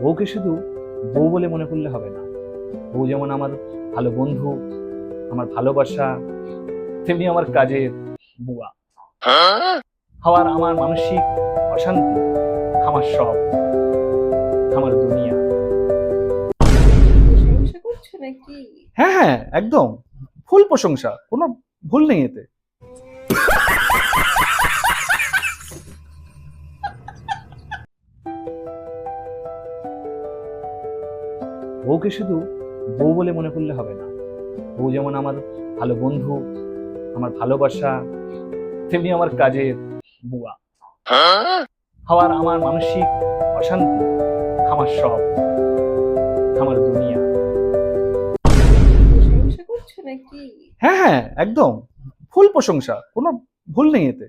বউকে শুধু বউ বলে মনে করলে হবে না। বউ যেমন আমার ভালো বন্ধু, আমার ভালোবাসা, তেমনি আমার কাজের বুয়া। আবার আমার মানসিক অশান্তি, আমার সব, আমার দুনিয়া। প্রশংসা করছো নাকি? হ্যাঁ হ্যাঁ, একদম ফুল প্রশংসা, কোনো ভুল নেই এতে। বউকে শুধু বউ বলে মনে করলে হবে না। বউ যেমন আমার ভালো বন্ধু, আমার ভালোবাসা, তেমনি আমার কাজের বুয়া। আবার আমার মানসিক অশান্তি, আমার সব, আমার দুনিয়া। প্রশংসা করছো নাকি? হ্যাঁ হ্যাঁ, একদম ফুল প্রশংসা, কোনো ভুল নেই এতে।